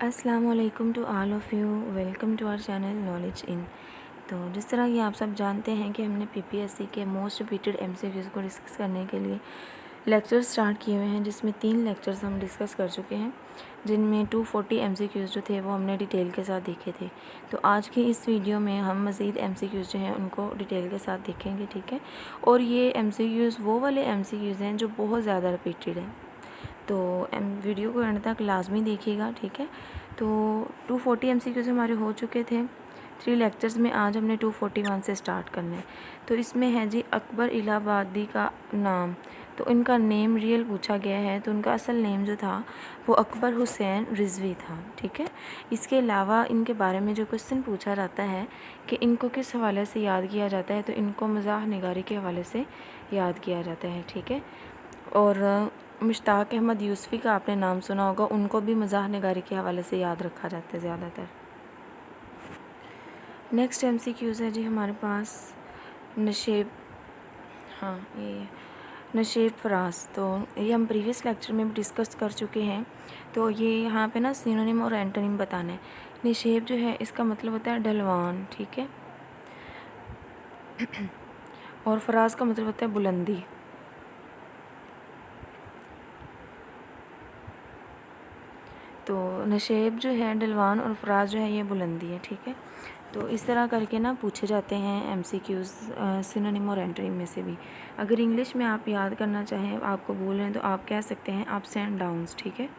अस्सलाम वालेकुम to all of you. Welcome to our channel knowledge in. तो जिस तरह कि आप सब जानते हैं कि हमने पीपीएससी के मोस्ट रिपीटेड एमसीक्यूज़ को डिस्कस करने के लिए लेक्चर स्टार्ट किए हुए हैं, जिसमें 3 लेक्चर्स हम डिस्कस कर चुके हैं, जिनमें 240 एमसीक्यूज़ जो थे वो हमने डिटेल के साथ देखे थे। तो आज की इस वीडियो में हम मज़ीद एमसीक्यूज़ जो हैं उनको डिटेल के साथ देखेंगे, ठीक है। और ये एमसीक्यूज़ वो वाले एमसीक्यूज़ हैं जो बहुत ज़्यादा रिपीटेड हैं, तो वीडियो को एंड तक लाजमी देखिएगा, ठीक है। तो 240 एमसीक्यूज़ हमारे हो चुके थे 3 लेक्चर्स में। आज हमने 241 से स्टार्ट करना है। तो इसमें है जी अकबर इलाहाबादी का नाम। तो इनका नेम रियल पूछा गया है, तो उनका असल नेम जो था वो अकबर हुसैन रिजवी था, ठीक है। इसके अलावा इनके बारे में जो क्वेश्चन पूछा जाता है कि इनको किस हवाले से याद किया जाता है, तो इनको मज़ाह निगारी के हवाले से याद किया जाता है, ठीक है। और मुश्ताक अहमद यूसुफ़ी का आपने नाम सुना होगा, उनको भी मज़ाह निगारी के हवाले से याद रखा जाता है ज़्यादातर। नेक्स्ट एमसीक्यूज़ है जी हमारे पास नशेब, हाँ ये नशेब फराज। तो ये हम प्रीवियस लेक्चर में भी डिस्कस कर चुके हैं। तो ये यहाँ पे ना सिनोनिम और एंटोनिम बताना है। नशेब जो है इसका मतलब होता है ढलवान, ठीक है। और फराज का मतलब होता है बुलंदी। तो नशेब जो है ढलवान और फराज जो है ये बुलंदी है, ठीक है। तो इस तरह करके ना पूछे जाते हैं एमसीक्यूज़ सिनोनिम और एंटोनिम में से भी। अगर इंग्लिश में आप याद करना चाहें, आपको भूल रहे हैं, तो आप कह सकते हैं अप्स एंड डाउन्स, ठीक है,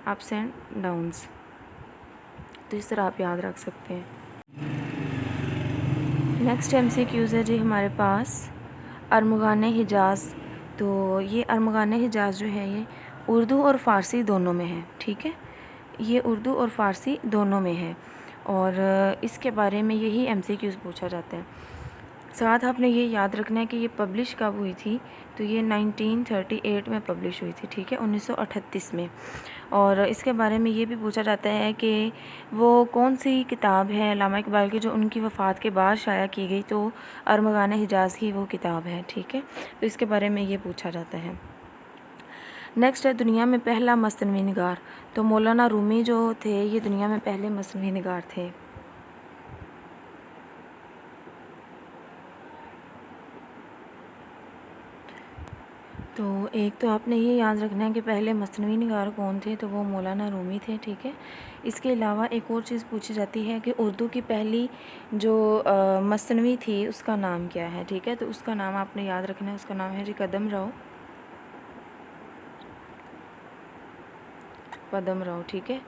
अप्स एंड डाउन्स। तो इस तरह आप याद रख सकते हैं। नेक्स्ट एमसीक्यूज़ है जी हमारे पास अरमगान हिजाज़। तो ये अरमगान हिजाज़ जो है ये उर्दू और फ़ारसी दोनों में है, ठीक है। ये उर्दू और फ़ारसी दोनों में है, और इसके बारे में यही एमसीक्यूज़ पूछा जाता है। साथ आपने ये याद रखना है कि ये पब्लिश कब हुई थी, तो ये 1938 में पब्लिश हुई थी, ठीक है, 1938 में। और इसके बारे में ये भी पूछा जाता है कि वो कौन सी किताब है अल्लामा इकबाल की जो उनकी वफ़ात के बाद शाया की गई, तो अरमगान हिजाज़ की वो किताब है, ठीक है। तो इसके बारे में ये पूछा जाता है। नेक्स्ट है दुनिया में पहला मसनवी निगार। तो मौलाना रूमी जो थे ये दुनिया में पहले मसनवी निगार थे। तो एक तो आपने ये याद रखना है कि पहले मसनवी निगार कौन थे, तो वो मौलाना रूमी थे, ठीक है। इसके अलावा एक और चीज़ पूछी जाती है कि उर्दू की पहली जो मसनवी थी उसका नाम क्या है, ठीक है। तो उसका नाम आपने याद रखना है, उसका नाम है जी कदम राव, पदम राव, ठीक है।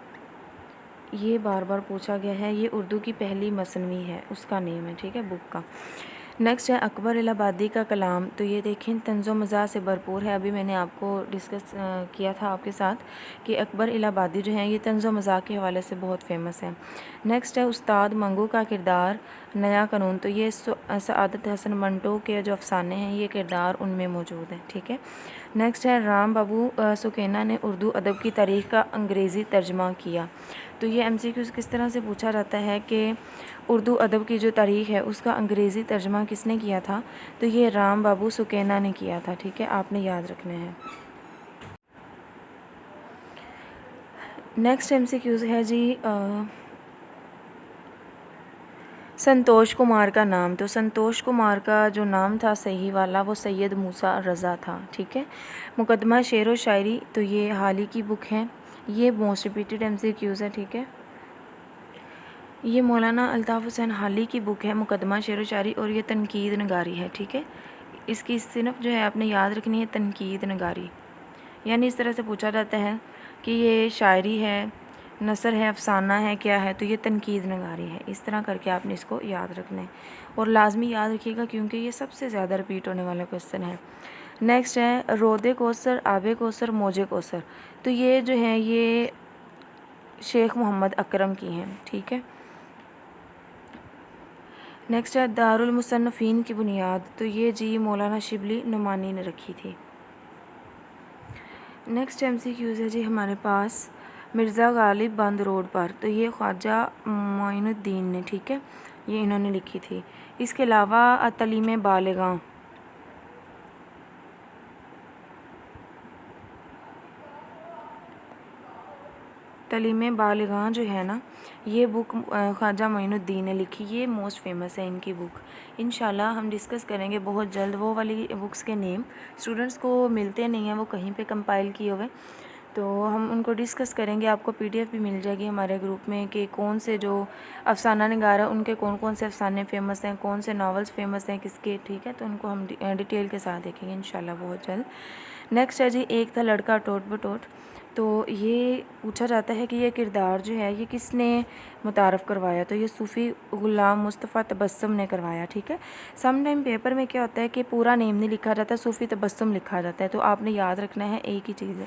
ये बार बार पूछा गया है, ये उर्दू की पहली मसनवी है, उसका नेम है, ठीक है, बुक का। नेक्स्ट है अकबर इलाहाबादी का कलाम। तो ये देखें तंज़ो मज़ाह से भरपूर है। अभी मैंने आपको डिस्कस किया था आपके साथ कि अकबर इलाहाबादी जो हैं ये तंज़ो मज़ाह के हवाले से बहुत फेमस हैं। नेक्स्ट है उस्ताद मंगू का किरदार नया कानून। तो ये सआदत हसन मंटो के जो अफसाने हैं ये किरदार उनमें मौजूद है, ठीक है। नेक्स्ट है राम बाबू सुकैना ने उर्दू अदब की तारीख़ का अंग्रेज़ी तर्जमा किया। तो ये एमसीक्यूज़ किस तरह से पूछा जाता है कि उर्दू अदब की जो तारीख़ है उसका अंग्रेज़ी तर्जमा किसने किया था, तो ये राम बाबू सुकैना ने किया था, ठीक है, आपने याद रखना है। नेक्स्ट एमसीक्यूज़ है जी संतोष कुमार का नाम। तो संतोष कुमार का जो नाम था सही वाला वो सैयद मूसा रज़ा था, ठीक है। मुकदमा शेर व शायरी, तो ये हाल ही की बुक है, ये मोस्ट रिपीटेड एमसीक्यूज़ है, ठीक है। ये मौलाना अल्ताफ़ हुसैन हाली की बुक है मुकदमा शेर व शायरी, और ये तनकीद नगारी है, ठीक है। इसकी सिनफ जो है आपने याद रखनी है तनकीद नगारी। यानी इस तरह से पूछा जाता है कि ये शायरी है, नसर है, अफसाना है, क्या है, तो ये तनकीद नगारी है। इस तरह करके आपने इसको याद रखना है, और लाजमी याद रखिएगा क्योंकि ये सबसे ज़्यादा रिपीट होने वाला क्वेश्चन है। नेक्स्ट है रोदे कोसर, आबे कोसर, मौजे कोसर। तो ये जो है ये शेख मोहम्मद अकरम की हैं, ठीक है। नेक्स्ट है दारुल मुसन्नफ़ीन की बुनियाद। तो ये जी मौलाना शिबली नुमानी ने रखी थी। नेक्स्ट एमसीक्यूज़ है जी हमारे पास मिर्ज़ा गालिब बंद रोड पर। तो ये ख्वाजा मोइनुद्दीन ने, ठीक है, ये इन्होंने लिखी थी। इसके अलावा तलीम बालिगा, تعلیم بالغاں جو ہے نا، یہ بک خواجہ معین الدین نے لکھی، یہ موسٹ فیمس ہے ان کی بک۔ انشاءاللہ ہم ڈسکس کریں گے بہت جلد وہ والی بکس کے نیم، اسٹوڈنٹس کو ملتے نہیں ہیں وہ کہیں پہ کمپائل کیے ہوئے، تو ہم ان کو ڈسکس کریں گے۔ آپ کو پی ڈی ایف بھی مل جائے گی ہمارے گروپ میں کہ کون سے جو افسانہ نگار ہیں ان کے کون کون سے افسانے فیمس ہیں، کون سے ناولز فیمس ہیں کس کے، ٹھیک ہے؟ تو ان کو ہم ڈیٹیل کے ساتھ دیکھیں گے انشاءاللہ بہت جلد۔ نیکسٹ ہے جی ایک تھا لڑکا ٹوٹ بٹوٹ۔ تو یہ پوچھا جاتا ہے کہ یہ کردار جو ہے یہ کس نے متعارف کروایا، تو یہ صوفی غلام مصطفیٰ تبسم نے کروایا، ٹھیک ہے؟ سم ٹائم پیپر میں کیا ہوتا ہے کہ پورا نیم نہیں لکھا جاتا، صوفی تبسم لکھا جاتا ہے، تو آپ نے یاد رکھنا ہے ایک ہی چیز ہے،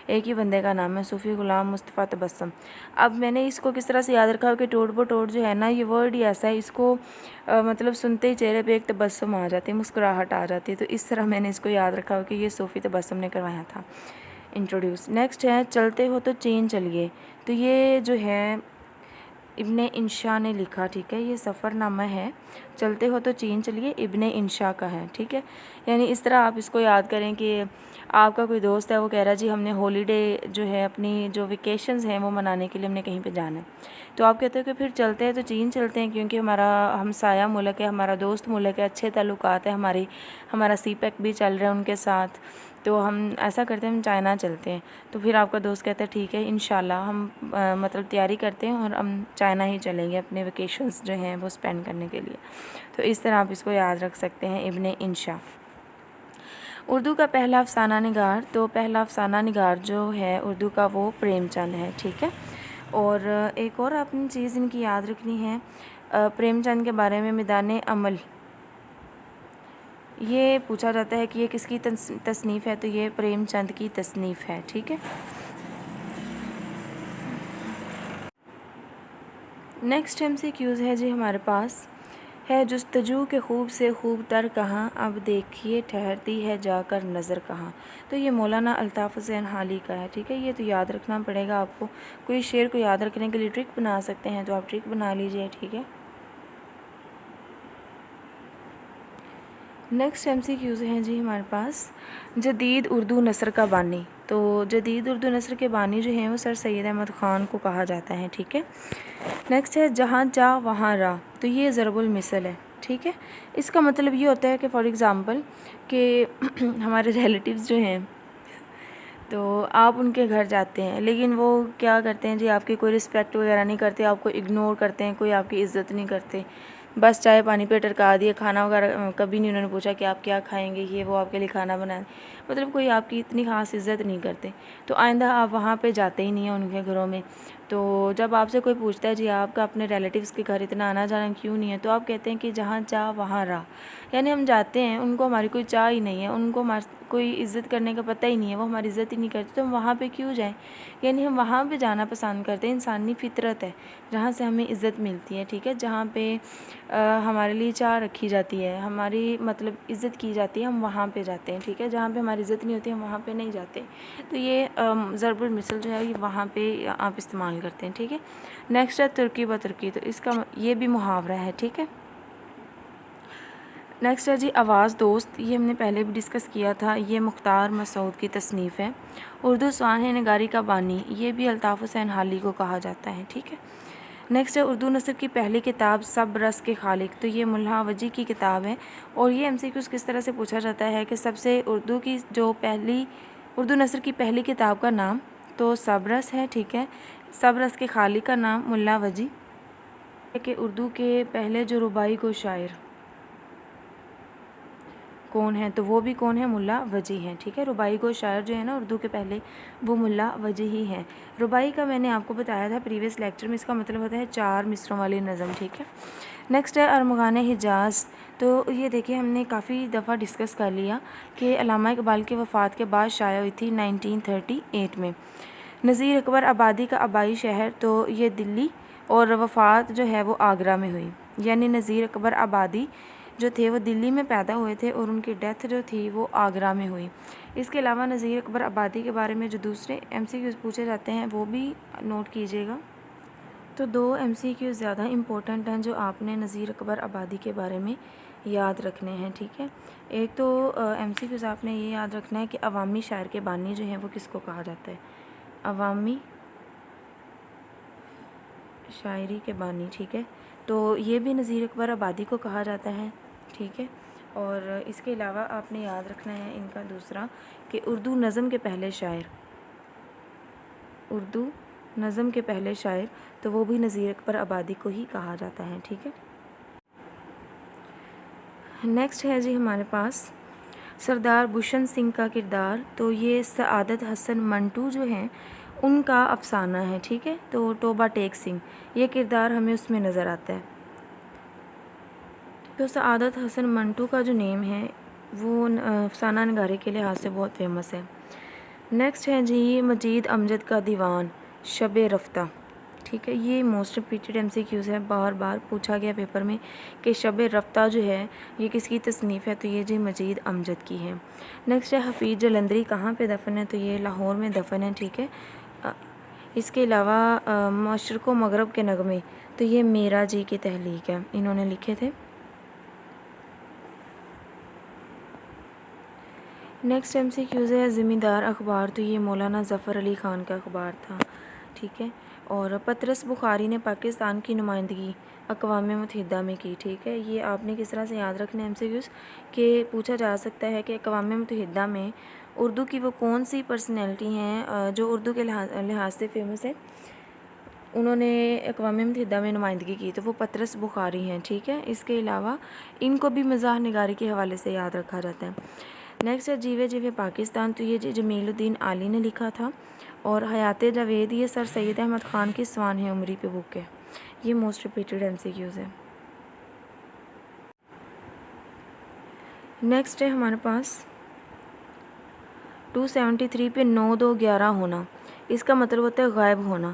ایک ہی بندے کا نام ہے صوفی غلام مصطفیٰ تبسم۔ اب میں نے اس کو کس طرح سے یاد رکھا کہ ٹوٹ بٹوٹ جو ہے نا، یہ ورڈ ہی ایسا ہے، اس کو مطلب سنتے ہی چہرے پہ ایک تبسم آ جاتی ہے، مسکراہٹ آ جاتی ہے، تو اس طرح میں نے اس کو یاد رکھا کہ یہ صوفی تبسم نے کروایا تھا انٹروڈیوس۔ نیکسٹ ہے چلتے ہو تو چین چلیے، تو یہ جو ہے ابن انشا نے لکھا، ٹھیک ہے؟ یہ سفر نامہ ہے، چلتے ہو تو چین چلیے ابن انشا کا ہے، ٹھیک ہے؟ یعنی اس طرح آپ اس کو یاد کریں کہ آپ کا کوئی دوست ہے وہ کہہ رہا جی ہم نے ہالیڈے جو ہے اپنی جو ویکیشنز ہیں وہ منانے کے لیے ہم نے کہیں پہ جانا ہے، تو آپ کہتے ہو کہ پھر چلتے ہیں تو چین چلتے ہیں کیونکہ ہمارا ہمسایہ ملک ہے، ہمارا دوست ملک ہے، اچھے تعلقات ہیں ہمارا سی پیک بھی چل رہا ہے ان کے ساتھ، تو ہم ایسا کرتے ہیں ہم چائنا چلتے ہیں۔ تو پھر آپ کا دوست کہتا ہے ٹھیک ہے انشاءاللہ ہم مطلب تیاری کرتے ہیں اور ہم چائنا ہی چلیں گے اپنے ویکیشنز جو ہیں وہ اسپینڈ کرنے کے لیے، تو اس طرح آپ اس کو یاد رکھ سکتے ہیں ابن انشا۔ اردو کا پہلا افسانہ نگار، تو پہلا افسانہ نگار جو ہے اردو کا وہ پریم چند ہے، ٹھیک ہے؟ اور ایک اور اپنی چیز ان کی یاد رکھنی ہے پریم چند کے بارے میں، میدان عمل، یہ پوچھا جاتا ہے کہ یہ کس کی تصنیف ہے، تو یہ پریم چند کی تصنیف ہے، ٹھیک ہے؟ نیکسٹ ایم سی کیوز ہے جی ہمارے پاس، ہے جستجو کے خوب سے خوب تر کہاں، اب دیکھیے ٹھہرتی ہے جا کر نظر کہاں، تو یہ مولانا الطاف حسین حالی کا ہے، ٹھیک ہے؟ یہ تو یاد رکھنا پڑے گا آپ کو، کوئی شعر کو یاد رکھنے کے لیے ٹرک بنا سکتے ہیں تو آپ ٹرک بنا لیجئے، ٹھیک ہے؟ نیکسٹ ایم سی کیوز ہیں جی ہمارے پاس، جدید اردو نثر کا بانی، تو جدید اردو نثر کے بانی جو ہیں وہ سر سید احمد خان کو کہا جاتا ہے، ٹھیک ہے؟ نیکسٹ ہے جہاں چاہ وہاں راہ، تو یہ ضرب المثل ہے، ٹھیک ہے؟ اس کا مطلب یہ ہوتا ہے کہ فار ایگزامپل کہ ہمارے ریلیٹیوز جو ہیں تو آپ ان کے گھر جاتے ہیں لیکن وہ کیا کرتے ہیں جی آپ کی کوئی رسپیکٹ وغیرہ نہیں کرتے، آپ کو اگنور کرتے ہیں، کوئی آپ کی عزت نہیں کرتے، بس چائے پانی پہ ٹرکا دیے، کھانا وغیرہ کبھی نہیں انہوں نے پوچھا کہ آپ کیا کھائیں گے، یہ وہ آپ کے لیے کھانا بنائیں، مطلب کوئی آپ کی اتنی خاص عزت نہیں کرتے، تو آئندہ آپ وہاں پہ جاتے ہی نہیں ہیں ان کے گھروں میں۔ تو جب آپ سے کوئی پوچھتا ہے جی آپ کا اپنے ریلیٹیوز کے گھر اتنا آنا جانا کیوں نہیں ہے، تو آپ کہتے ہیں کہ جہاں چاہ وہاں راہ، یعنی ہم جاتے ہیں ان کو ہماری کوئی چاہ ہی نہیں ہے، ان کو کوئی عزت کرنے کا پتہ ہی نہیں ہے، وہ ہماری عزت ہی نہیں کرتے، تو ہم وہاں پہ کیوں جائیں؟ یعنی ہم وہاں پہ جانا پسند کرتے ہیں، انسانی فطرت ہے جہاں سے ہمیں عزت ملتی ہے، ٹھیک ہے؟ جہاں پہ ہمارے لیے چاہ رکھی جاتی ہے، ہماری مطلب عزت کی جاتی ہے، ہم وہاں پہ جاتے ہیں، ٹھیک ہے؟ جہاں پہ ہماری عزت نہیں ہوتی ہم وہاں پہ نہیں جاتے، تو یہ ضرب المثل جو ہے یہ وہاں پہ آپ استعمال کرتے ہیں، ٹھیک ہے؟ نیکسٹ ہے ترکی بترکی، تو اس کا یہ بھی محاورہ ہے، ٹھیک ہے؟ نیکسٹ ہے جی آواز دوست، یہ ہم نے پہلے بھی ڈسکس کیا تھا، یہ مختار مسعود کی تصنیف ہے۔ اردو سوانح نگاری کا بانی، یہ بھی الطاف حسین حالی کو کہا جاتا ہے، ٹھیک ہے؟ نیکسٹ ہے اردو نثر کی پہلی کتاب سب رس کے خالق، تو یہ ملا وجی کی کتاب ہے، اور یہ ایم سی کیوز کس طرح سے پوچھا جاتا ہے کہ سب سے اردو نثر کی پہلی کتاب کا نام، تو سب رس ہے، ٹھیک ہے؟ سب رس کے خالق کا نام ملا وجی ہے، کہ اردو کے پہلے جو رباعی کو شاعر کون ہے، تو وہ بھی کون ہے؟ ملا وجی ہیں، ٹھیک ہے؟ رباعی کو شاعر جو ہے نا اردو کے پہلے وہ ملا وجی ہی ہیں۔ رباعی کا میں نے آپ کو بتایا تھا پریویس لیکچر میں، اس کا مطلب ہوتا ہے 4 مصروں والی نظم، ٹھیک ہے؟ نیکسٹ ہے ارمغان حجاز، تو یہ دیکھیں ہم نے کافی دفعہ ڈسکس کر لیا کہ علامہ اقبال کی وفات کے بعد شائع ہوئی تھی 1938 میں۔ نذیر اکبر آبادی کا آبائی شہر، تو یہ دلی، اور وفات جو ہے وہ آگرہ میں ہوئی، یعنی نذیر اکبر آبادی جو تھے وہ دلی میں پیدا ہوئے تھے اور ان کی ڈیتھ جو تھی وہ آگرہ میں ہوئی۔ اس کے علاوہ نذیر اکبر آبادی کے بارے میں جو دوسرے ایم سی کیوز پوچھے جاتے ہیں وہ بھی نوٹ کیجیے گا۔ تو 2 ایم سی کیوز زیادہ امپورٹنٹ ہیں جو آپ نے نذیر اکبر آبادی کے بارے میں یاد رکھنے ہیں، ٹھیک ہے؟ ایک تو ایم سی کیوز آپ نے یہ یاد رکھنا ہے کہ عوامی شاعر کے بانی جو ہیں وہ کس کو کہا جاتا ہے؟ عوامی شاعری کے بانی، ٹھیک ہے، تو یہ بھی نذیر اکبر آبادی کو کہا جاتا ہے، ٹھیک ہے۔ اور اس کے علاوہ آپ نے یاد رکھنا ہے ان کا دوسرا کہ اردو نظم کے پہلے شاعر، اردو نظم کے پہلے شاعر، تو وہ بھی نذیر اکبر آبادی کو ہی کہا جاتا ہے، ٹھیک ہے۔ نیکسٹ ہے جی ہمارے پاس سردار بھوشن سنگھ کا کردار، تو یہ سعادت حسن منٹو جو ہیں ان کا افسانہ ہے، ٹھیک ہے۔ تو توبہ ٹیک سنگھ یہ کردار ہمیں اس میں نظر آتا ہے۔ تو سعادت حسن منٹو کا جو نیم ہے وہ افسانہ نگاری کے لحاظ سے بہت فیمس ہے۔ نیکسٹ ہے جی مجید امجد کا دیوان شب رفتہ، ٹھیک ہے، یہ most repeated M C Qs ہے، بار بار پوچھا گیا پیپر میں کہ شب رفتہ جو ہے یہ کس کی تصنیف ہے، تو یہ جی مجید امجد کی ہے۔ نیکسٹ ہے حفیظ جلندری کہاں پہ دفن ہے، تو یہ لاہور میں دفن ہے، ٹھیک ہے۔ اس کے علاوہ مشرق و مغرب کے نغمے، تو یہ میرا جی کی تحلیق ہے، انہوں نے لکھے تھے۔ نیکسٹ ایم سی کیوز ہے زمیندار اخبار، تو یہ مولانا ظفر علی خان کا اخبار تھا، ٹھیک ہے۔ اور پطرس بخاری نے پاکستان کی نمائندگی اقوام متحدہ میں کی، ٹھیک ہے۔ یہ آپ نے کس طرح سے یاد رکھنا ہے ایم سی کیوز کہ پوچھا جا سکتا ہے کہ اقوام متحدہ میں اردو کی وہ کون سی پرسنالٹی ہیں جو اردو کے لحاظ سے فیمس ہے، انہوں نے اقوام متحدہ میں نمائندگی کی، تو وہ پطرس بخاری ہیں، ٹھیک ہے۔ اس کے علاوہ ان کو بھی مزاح نگاری کے حوالے سے یاد رکھا جاتا ہے۔ نیکسٹ ہے جیوے جیوے پاکستان، تو یہ جمیل الدین عالی نے لکھا تھا۔ اور حیات جاوید یہ سر سید احمد خان کی سوانح عمری پہ بک ہے، یہ most repeated M C Qs ہے۔ نیکسٹ ہے ہمارے پاس 273 پہ 9-2-11 ہونا، اس کا مطلب ہوتا ہے غائب ہونا،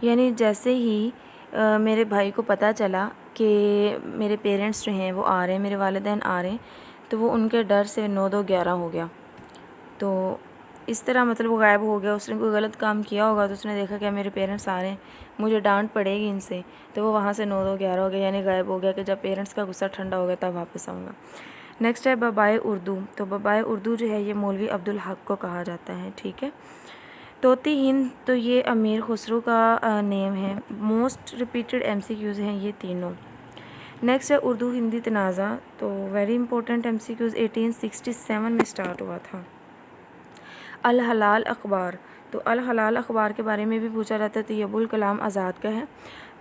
یعنی جیسے ہی میرے بھائی کو پتہ چلا کہ میرے پیرنٹس جو ہیں وہ آ رہے ہیں، میرے والدین آ رہے ہیں، تو وہ ان کے ڈر سے 9-2-11 ہو گیا، تو اس طرح مطلب وہ غائب ہو گیا۔ اس نے کوئی غلط کام کیا ہوگا تو اس نے دیکھا کہ میرے پیرنٹس آ رہے ہیں، مجھے ڈانٹ پڑے گی ان سے، تو وہ وہاں سے 9-2-11 ہو گیا، یعنی غائب ہو گیا کہ جب پیرنٹس کا غصہ ٹھنڈا ہو گیا تب واپس آؤں گا۔ نیکسٹ ہے بابائے اردو، تو بابائے اردو جو ہے یہ مولوی عبدالحق کو کہا جاتا ہے، ٹھیک ہے۔ طوطی ہند، تو یہ امیر خسرو کا نیم ہے، موسٹ ریپیٹڈ ایم سی کیوز ہیں یہ تینوں۔ نیکسٹ ہے اردو ہندی تنازع، تو very important M C Qs 1867 میں اسٹارٹ ہوا تھا۔ الحلال اخبار، تو الحلال اخبار کے بارے میں بھی پوچھا جاتا ہے، تو یہ ابوالکلام آزاد کا ہے۔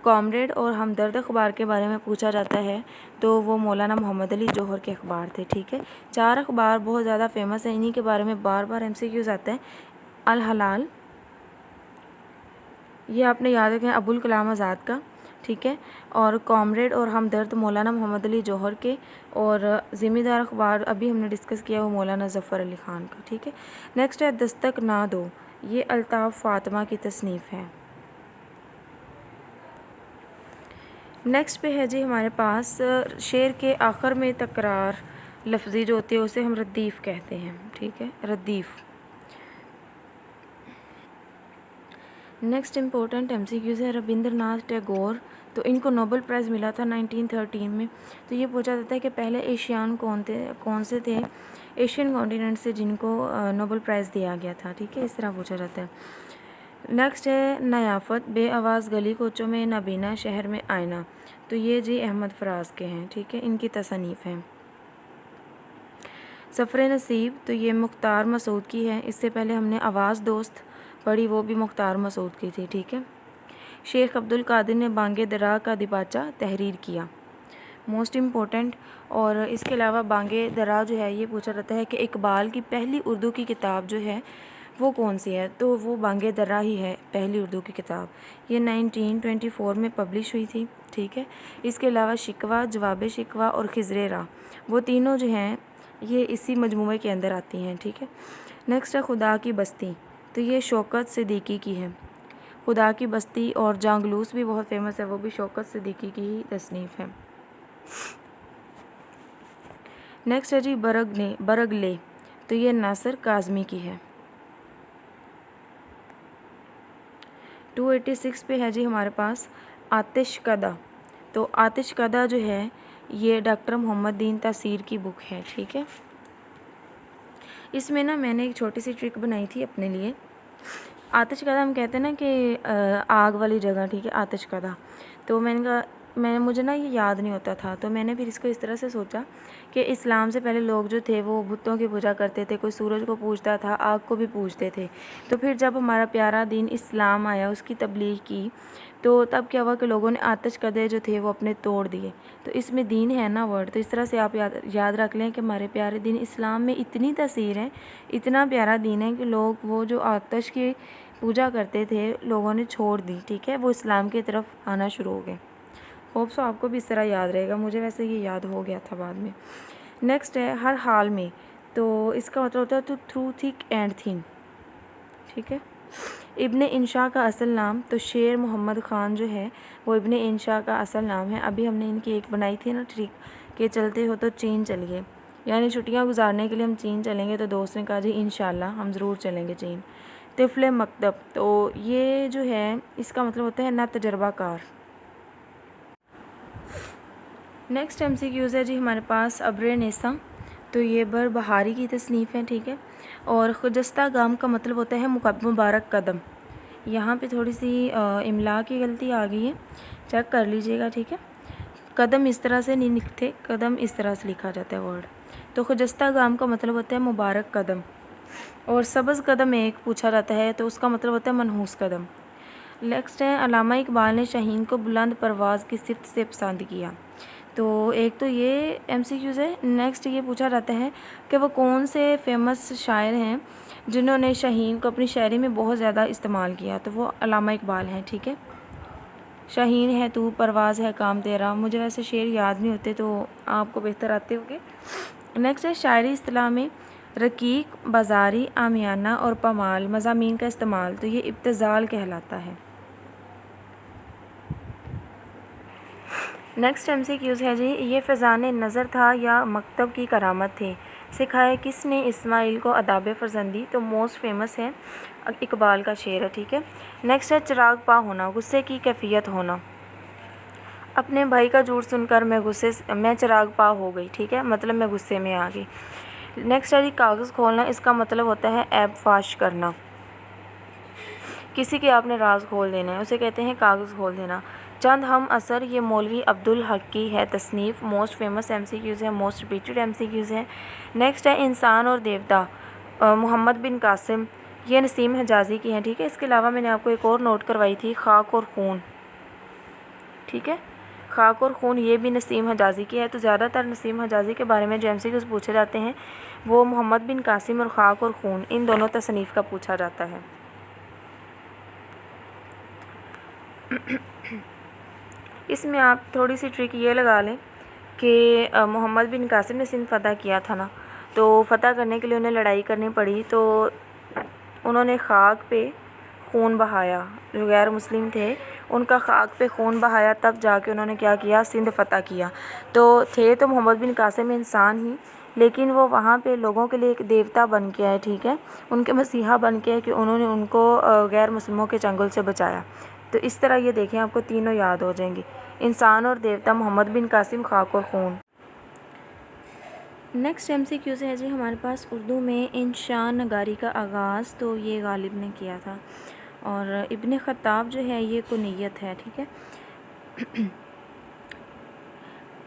کامریڈ اور ہمدرد اخبار کے بارے میں پوچھا جاتا ہے تو وہ مولانا محمد علی جوہر کے اخبار تھے، ٹھیک ہے۔ 4 اخبار بہت زیادہ فیمس ہیں، انہی کے بارے میں بار بار ایم سی کیوز آتے ہیں۔ الحلال، یہ آپ نے یاد رکھنا ہے ابوالکلام آزاد کا، ٹھیک ہے۔ اور کامریڈ اور ہمدرد مولانا محمد علی جوہر کے، اور ذمہ دار اخبار ابھی ہم نے ڈسکس کیا وہ مولانا ظفر علی خان کا، ٹھیک ہے۔ نیکسٹ ہے دستک نہ دو، یہ الطاف فاطمہ کی تصنیف ہے۔ نیکسٹ پہ ہے جی ہمارے پاس شعر کے آخر میں تکرار لفظی جو ہوتی ہے اسے ہم ردیف کہتے ہیں، ٹھیک ہے، ردیف۔ Next important M C Qs ہے ربندر ناتھ ٹیگور، تو ان کو نوبل پرائز ملا تھا 1913 میں، تو یہ پوچھا جاتا ہے کہ پہلے ایشین کون سے تھے ایشین کانٹیننٹ سے جن کو نوبل پرائز دیا گیا تھا، ٹھیک ہے، اس طرح پوچھا جاتا ہے۔ نیکسٹ ہے نیافت، بے آواز گلی کوچوں میں نابینا شہر میں آئینہ، تو یہ جی احمد فراز کے ہیں، ٹھیک ہے، ان کی تصانیف ہیں۔ سفر نصیب، تو یہ مختار مسعود کی ہے، اس سے پہلے ہم نے آواز دوست پڑھی، وہ بھی مختار مسعود کی تھی، ٹھیک ہے۔ شیخ عبد القادر نے بانگ درا کا دیباچہ تحریر کیا، موسٹ امپورٹنٹ۔ اور اس کے علاوہ بانگ درا جو ہے یہ پوچھا جاتا ہے کہ اقبال کی پہلی اردو کی کتاب جو ہے وہ کون سی ہے، تو وہ بانگ درا ہی ہے پہلی اردو کی کتاب، یہ 1924 میں پبلش ہوئی تھی، ٹھیک ہے۔ اس کے علاوہ شکوہ، جواب شکوہ اور خضر راہ، وہ تینوں جو ہیں یہ اسی مجموعے کے اندر آتی ہیں، ٹھیک ہے۔ نیکسٹ ہے خدا کی بستی، تو یہ شوکت صدیقی کی ہے، خدا کی بستی۔ اور جانگلوس بھی بہت فیمس ہے، وہ بھی شوکت صدیقی کی ہی تصنیف ہے۔ نیکسٹ ہے جی برگ لے، تو یہ ناصر کاظمی کی ہے۔ 286 پہ ہے جی ہمارے پاس آتش کدہ، تو آتش کدہ جو ہے یہ ڈاکٹر محمد دین تاثیر کی بک ہے، ٹھیک ہے۔ اس میں نا میں نے ایک چھوٹی سی ٹرک بنائی تھی اپنے لیے आतिश कदा हम कहते हैं ना कि आग वाली जगह, ठीक है, आतिश कदा। तो मैंने कहा मुझे ना ये याद नहीं होता था, तो मैंने फिर इसको इस तरह से सोचा कि इस्लाम से पहले लोग जो थे वो बुतों की पूजा करते थे, कोई सूरज को पूजता था, आग को भी पूजते थे। तो फिर जब हमारा प्यारा दीन इस्लाम आया, उसकी तबलीग की, तो तब क्या हुआ कि लोगों ने आतिश कदे जो थे वो अपने तोड़ दिए। तो इसमें दीन है ना वर्ड, तो इस तरह से आप याद रख लें कि हमारे प्यारे दीन इस्लाम में इतनी तसीर है, इतना प्यारा दीन है कि लोग वो जो आतिश की पूजा करते थे लोगों ने छोड़ दी, ठीक है, वो इस्लाम की तरफ आना शुरू हो गए। होप सो आपको भी इस तरह याद रहेगा, मुझे वैसे ये याद हो गया था बाद में। नेक्स्ट है हर हाल में, तो इसका मतलब होता है तो थ्रू थिक एंड थिन, ठीक है। इब्ने इंशा का असल नाम, तो शेर मोहम्मद ख़ान जो है वो इब्ने इंशा का असल नाम है। अभी हमने इनकी एक बनाई थी ना ट्रिक कि चलते हो तो चीन चलिए, यानी छुट्टियां गुजारने के लिए हम चीन चलेंगे, तो दोस्त ने कहा जी इंशाल्लाह हम ज़रूर चलेंगे चीन। तिफ़्ल मकतब, तो ये जो है इसका मतलब होता है ना तजर्बाकार। नेक्स्ट MCQs है जी हमारे पास अब्र नेसा, तो ये बर बहारी की तसनीफ़ है, ठीक है। और खुजस्ता गाम का मतलब होता है मुबारक कदम। यहाँ पे थोड़ी सी इमला की गलती आ गई है, चेक कर लीजिएगा, ठीक है। कदम इस तरह से नहीं लिखते, कदम इस तरह से लिखा जाता है वर्ड। तो खुजस्ता गाम का मतलब होता है मुबारक कदम। और सब्ज़ कदम एक पूछा जाता है तो उसका मतलब होता है मनहूस कदम। नेक्स्ट है अल्लामा इकबाल ने शाहीन को बुलंद परवाज़ की सिफ़त से पसंद किया। तो एक तो ये MCQs है। नेक्स्ट ये पूछा जाता है कि वो कौन से फेमस शायर हैं जिन्होंने शाहीन को अपनी शायरी में बहुत ज़्यादा इस्तेमाल किया, तो वो अल्लामा इकबाल हैं, ठीक है। शाहीन है तू, परवाज़ है काम तेरा, मुझे वैसे शेर याद नहीं होते तो आपको बेहतर आते होंगे। नेक्स्ट है शायरी इस्तिलाह में रकीक, बाज़ारी, आमियाना और पमाल मज़ामीन का इस्तेमाल, तो ये इब्तिज़ाल कहलाता है। नेक्स्ट MCQs है जी ये फ़ज़ान नज़र था या मकतब की करामत थी, सिखाया किसने इस्माइल को अदाब फ़र्जंदी, तो मोस्ट फेमस है इकबाल का शेर है, ठीक है। नेक्स्ट है चिराग पा होना, गुस्से की कैफियत होना। अपने भाई का झूठ सुनकर मैं चिराग पा हो गई, ठीक है, मतलब मैं गुस्से में आ गई। नेक्स्ट है जी कागज़ खोलना, इसका मतलब होता है ऐब फाश करना। किसी के आपने राज खोल देना है उसे कहते हैं कागज़ खोल देना। चंद हम असर, ये मौलवी अब्दुल हक की है तसनीफ़, मोस्ट फेमस MCQs है, मोस्ट रिपीटेड MCQs है। नेक्स्ट है इंसान और देवता, मोहम्मद बिन कासिम, ये नसीम हिजाज़ी की हैं, ठीक है। इसके अलावा मैंने आपको एक और नोट करवाई थी खाक और खून, ठीक है, खाक और खून ये भी नसीम हिजाज़ी की है। तो ज़्यादातर नसीम हिजाज़ी के बारे में जो MCQs पूछे जाते हैं वो मोहम्मद बिन कासिम और खाक और खून इन दोनों तसनीफ़ का पूछा जाता है। इसमें आप थोड़ी सी ट्रिक ये लगा लें कि मोहम्मद बिन कासिम ने सिंध फ़तह किया था ना, तो फ़तह करने के लिए उन्हें लड़ाई करनी पड़ी, तो उन्होंने खाक पे खून बहाया, जो गैर मुस्लिम थे उनका खाक पे खून बहाया, तब जाके उन्होंने क्या किया, सिंध फ़तह किया। तो थे तो मोहम्मद बिन कासिम इंसान ही, लेकिन वो वहाँ पे लोगों के लिए एक देवता बन के आए, ठीक है, उनके मसीहा बन के आए कि उन्होंने उनको गैर मुस्लिमों के चंगुल से बचाया। तो इस तरह ये देखें आपको तीनों याद हो जाएंगी, इंसान और देवता, मोहम्मद बिन कासिम, खाक और खून। नेक्स्ट MCQ से है जी हमारे पास उर्दू में इंशा नगारी का आगाज़, तो ये गालिब ने किया था। और इब्ने ख़त्ताब जो है ये कुनियत है, ठीक है।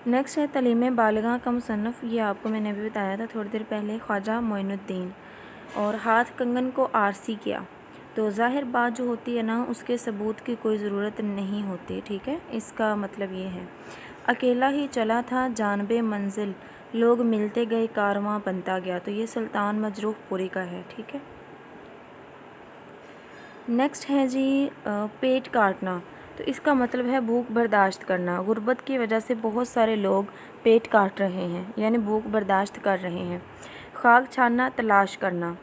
नेक्स्ट है तलीम बालिगा का मुसन्नफ़, ये आपको मैंने अभी बताया था थोड़ी देर पहले, ख्वाजा मोइनुद्दीन। और हाथ कंगन को आरसी किया, तो ज़ाहिर बात जो होती है ना उसके सबूत की कोई ज़रूरत नहीं होती, ठीक है, इसका मतलब ये है। अकेला ही चला था जानबे मंजिल, लोग मिलते गए कारवां बनता गया, तो ये सुल्तान मजरूह पुरी का है, ठीक है। नेक्स्ट है जी पेट काटना, तो इसका मतलब है भूख बर्दाश्त करना। गुर्बत की वजह से बहुत सारे लोग पेट काट रहे हैं, यानी भूख बर्दाश्त कर रहे हैं। खाक छानना, तलाश करना,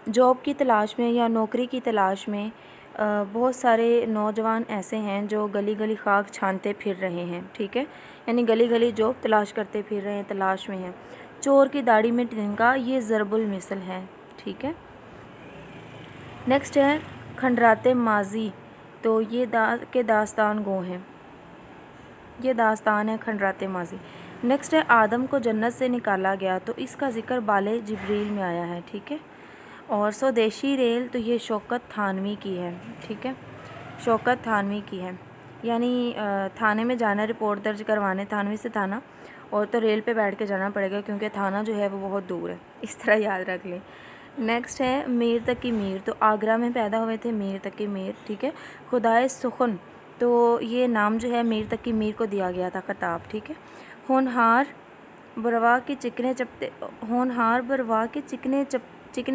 जॉब की तलाश में या नौकरी की तलाश में बहुत सारे नौजवान ऐसे हैं जो गली गली खाक छानते फिर रहे हैं, ठीक है, यानी गली गली जॉब तलाश करते फिर रहे हैं, तलाश में हैं। चोर की दाढ़ी में तिनका, ये ज़रबुल मिसल है, ठीक है। नेक्स्ट है खंडराते माजी, तो ये दास्तान गो हैं, ये दास्तान है खंडराते माजी। नेक्स्ट है आदम को जन्नत से निकाला गया, तो इसका ज़िक्र बाले जिब्रील में आया है, ठीक है। اور स्वदेशी रेल तो ये शौकत थानवी की है, ठीक है, शौकत थानवी की है, यानी थाने में जाना रिपोर्ट दर्ज करवाने, थानवी से थाना, और तो रेल पे बैठ के जाना पड़ेगा क्योंकि थाना जो है वो बहुत दूर है, इस तरह याद रख लें। नेक्स्ट है मीर तकी मीर, तो आगरा में पैदा हुए थे मीर तकी मीर, ठीक है। खुदाए सुखन, तो ये नाम जो है मीर तकी मीर को दिया गया था, खिताब, ठीक है। होनहार बरवा के चिकने चपते, होनहार बरवा के चिकने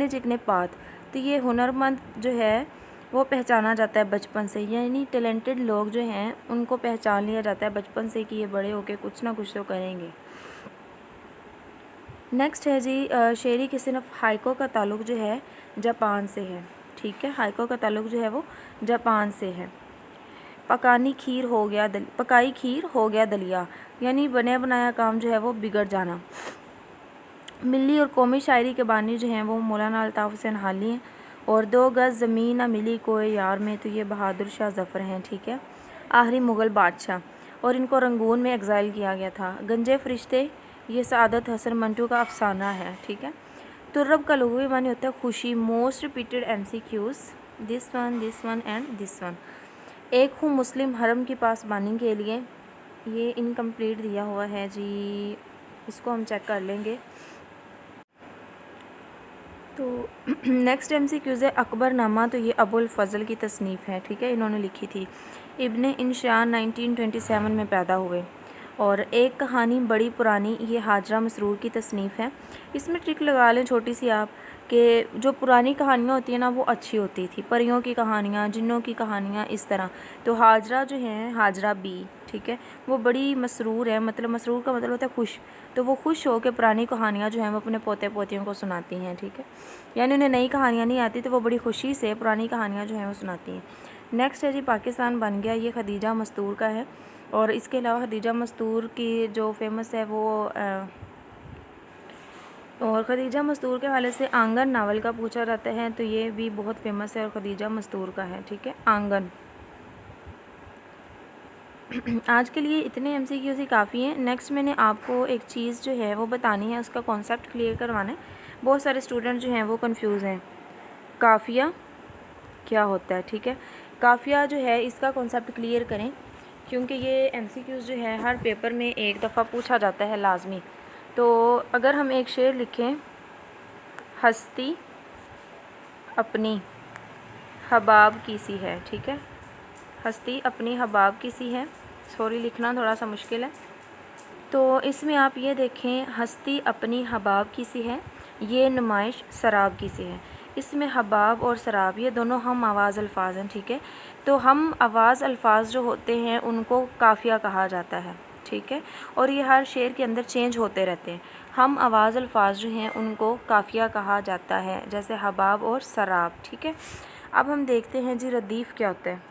चिकने पात, तो ये हुनरमंद जो है वो पहचाना जाता है बचपन से, यानी टैलेंटेड लोग जो हैं उनको पहचान लिया जाता है बचपन से कि ये बड़े होके कुछ ना कुछ तो करेंगे। नेक्स्ट है जी शेरी की सिर्फ हाइको का ताल्लुक़ जो है जापान से है, ठीक है, हाइको का ताल्लुक़ जो है वो जापान से है। पकाई खीर हो गया दलिया, यानी बने बनाया काम जो है वो बिगड़ जाना। मिली और कौमी शायरी के बानी जो हैं वो मौलाना अल्ताफ़ हुसैन हाली हैं। और 2 गज़ ज़मीन ना मिली कोई यार में, तो ये बहादुर शाह ज़फ़र हैं, ठीक है, आखिरी मुग़ल बादशाह, और इनको रंगून में एग्ज़ाइल किया गया था। गंजे फरिश्ते, ये सआदत हसन मंटू का अफसाना है, ठीक है। तुर्रब का लुग़वी मानी होता है खुशी। Most repeated MCQs, this one and this one. एक हूँ मुस्लिम हरम की पासबानी के लिए, ये इनकम्प्लीट दिया हुआ है जी, इसको हम चेक कर लेंगे। तो नेक्स्ट MCQs है अकबर नामा, तो ये अबुल फ़ज़ल की तसनीफ़ है, ठीक है, इन्होंने लिखी थी। इब्ने इंशान 1927 में पैदा हुए। और एक कहानी बड़ी पुरानी, ये हाजरा मसरूर की तसनीफ़ है। इसमें ट्रिक लगा लें छोटी सी आप, कि जो पुरानी कहानियाँ होती हैं ना वो अच्छी होती थी, परियों की कहानियाँ, जिन्नों की कहानियाँ, इस तरह। तो हाजरा जो है, हाजरा बी, ठीक है, वो बड़ी मसरूर है, मतलब मसरूर का मतलब होता है खुश, तो वो खुश हो के पुरानी कहानियाँ जो हैं वो अपने पोते पोतियों को सुनाती हैं, ठीक है, यानी उन्हें नई कहानियाँ नहीं आती तो वो बड़ी खुशी से पुरानी कहानियाँ जो हैं वो सुनाती हैं। नेक्स्ट है जी पाकिस्तान बन गया, ये खदीजा मस्तूर का है। और इसके अलावा खदीजा मस्तूर की जो फेमस है वो और खदीजा मस्तूर के हवाले से आंगन नावल का पूछा जाता है, तो ये भी बहुत फेमस है और खदीजा मस्तूर का है, ठीक है, आंगन। आज के लिए इतने MCQs ही काफ़ी हैं। नेक्स्ट मैंने आपको एक चीज़ जो है वो बतानी है, उसका कॉन्सेप्ट क्लियर करवाना है। बहुत सारे स्टूडेंट जो हैं वो कंफ्यूज हैं, काफ़िया क्या होता है, ठीक है, काफ़िया जो है इसका कॉन्सेप्ट क्लियर करें, क्योंकि ये MCQs जो है हर पेपर में एक दफ़ा पूछा जाता है लाजमी। तो अगर हम एक शेर लिखें, हस्ती अपनी हबाब की सी है, ठीक है, हस्ती अपनी हबाब की सी है, सॉरी लिखना थोड़ा सा मुश्किल है। तो इसमें आप ये देखें, हस्ती अपनी हबाब की सी है, ये नुमाइश शराब की सी है। इसमें हबाब और शराब ये दोनों हम आवाज़ अल्फाज हैं, ठीक है, तो हम आवाज़ अल्फाज जो होते हैं उनको काफ़िया कहा जाता है, ठीक है, और ये हर शेर के अंदर चेंज होते रहते हैं। हम आवाज़ अल्फाज जो हैं उनको काफ़िया कहा जाता है, जैसे हबाब और शराब, ठीक है। अब हम देखते हैं जी रदीफ़ क्या होता है।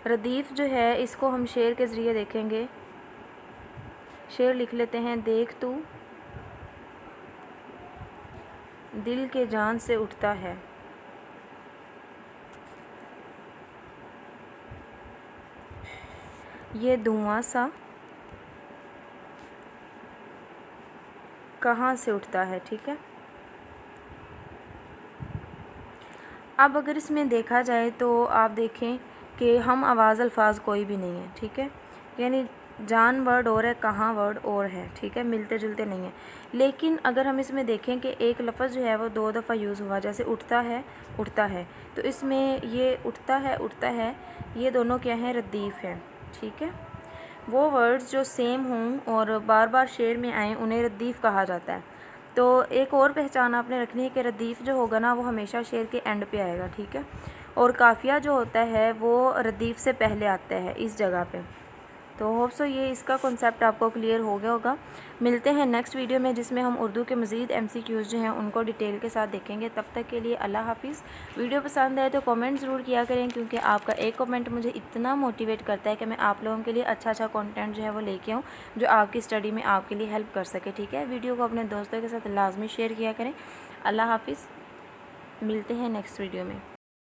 रदीफ़ जो है इसको हम शेर के ज़रिए देखेंगे। शेर लिख लेते हैं, देख तू दिल के जान से उठता है, ये धुआं सा कहाँ से उठता है, ठीक है। अब अगर इसमें देखा जाए तो आप देखें कि हम आवाज़ अल्फाज कोई भी नहीं है, ठीक है, यानी जान वर्ड और है, कहाँ वर्ड और है, ठीक है, मिलते जुलते नहीं है। लेकिन अगर हम इसमें देखें कि एक लफ्ज़ जो है वो 2 दफ़ा यूज़ हुआ, जैसे उठता है उठता है, तो इसमें ये उठता है ये दोनों क्या हैं, रदीफ़ हैं, ठीक है। वो वर्ड्स जो सेम हों और बार बार शेर में आएँ उन्हें रदीफ़ कहा जाता है। तो एक और पहचान आपने रखनी है कि रदीफ़ जो होगा ना वो हमेशा शेर के एंड पे आएगा, ठीक है, और काफ़िया जो होता है वो रदीफ़ से पहले आता है इस जगह पे। तो होप सो ये इसका कॉन्सेप्ट आपको क्लियर हो गया होगा। मिलते हैं नेक्स्ट वीडियो में जिसमें हम उर्दू के मज़ीद MCQs जो हैं उनको डिटेल के साथ देखेंगे। तब तक के लिए अल्लाह हाफ़िज़। वीडियो पसंद आए तो कमेंट ज़रूर किया करें, क्योंकि आपका एक कमेंट मुझे इतना मोटिवेट करता है कि मैं आप लोगों के लिए अच्छा कंटेंट जो है वो लेके आऊँ जो आपकी स्टडी में आपके लिए हेल्प कर सके, ठीक है। वीडियो को अपने दोस्तों के साथ लाजमी शेयर किया करें। अल्लाह हाफ़िज़, मिलते हैं नेक्स्ट वीडियो में।